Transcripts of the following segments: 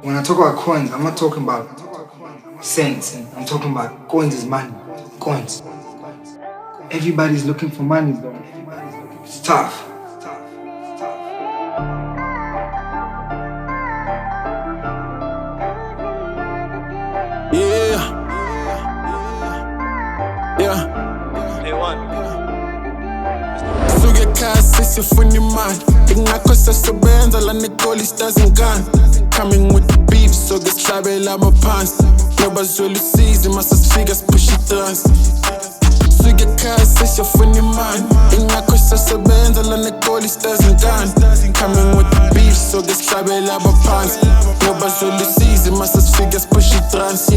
When I talk about coins, I'm not talking about cents. I'm talking about coins is money. Coins. Everybody's looking for money, bro. It's tough. Suge eKhaya sifuna imali ingakho sesebenza la negoli stazingane. Coming with the beef so ke sihlabela amaphansi ngoba zwela usizi mase sifika sipush itrans. Suge eKhaya sifuna imali ingakho sesebenza la negoli stazingane. Coming with the beef so ke sihlabela amaphansi ngoba zwela usizi mase sifika sipush itrans.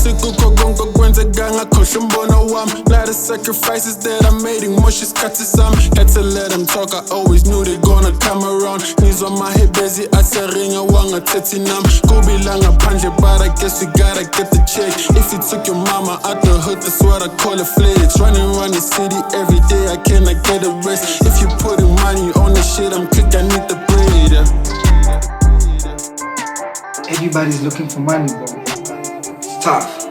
Kukho konke okwenzeka ngakhohlwa umbono wami. Lot of sacrifices that I'm made ngisho isikhathi sami. Had to let them talk, I always knew they gonna come around. Ngizwa mahebezi atheringa wangathethi nami. Kubila ngaphandle but I guess we gotta get the check. If you took your mama out the hood, that's what I call a flex. Running around the city every day, I cannot get a rest. If you putting money on the shit, I'm quick, I need the bread. Everybody's looking for money, bro. It's tough.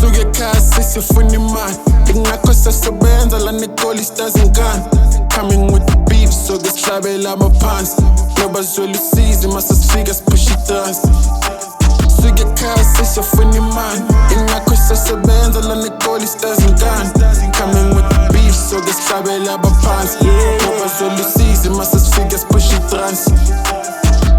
Suge eKhaya sifuna imali ingakho sesebenza la negoli stazingane. Coming with the beef so ke sihlabela amaphansi ngoba zwela usizi mase sifika sipush itrans. Suge eKhaya sifuna imali ingakho sesebenza la negoli stazingane. Coming with the beef so ke sihlabela amaphansi ngoba zwela usizi mase sifika sipush itrans.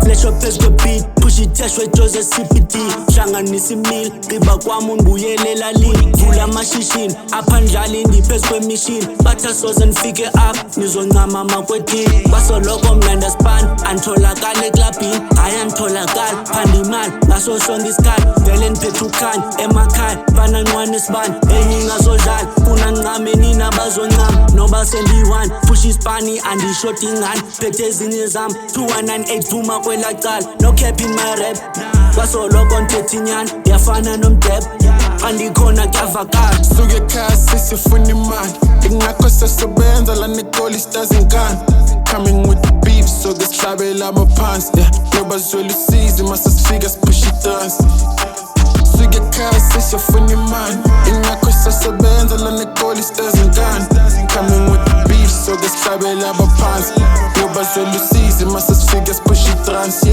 Flash up phezu kwebeat, push it-dash wejoze CPD. Hlanganisa imil, qiba kwami ungibuyelela lini. Vula amashishini, aphandlali ndiphezu kwemishini. Batha soze nifike up, nizoncama amakwetini. Basoloko mnanda span, antholakala eklabhini. Hhayi antholakala, phanda imali, ngaso sonke isikhathi. Vele niphethe ukhanya, emakhaya, fana nqwane sibani. Enye ngazodlala, funa ncame nina bazoncama. Noba sendi-1, push ispani, andishoti ingane. Phethe ezinye zami, 2198 vuma kwela cala. No cap in my rap, basoloko nthethe inyani. Yafana nomdeb, andikhona kuyavakala. Suge eKhaya sifuna imali ingakho sesebenza la negoli stazingane. Coming with the beef so ke sihlabela amaphansi ngoba zwela usizi mase sifika sipush itrans. Suge eKhaya sifuna imali ingakho sesebenza la negoli stazingane. Coming with the beef so ke sihlabela amaphansi ngoba zwela usizi mase sifika sipush itrans.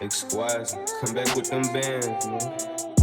Squads, come back with them bands, man.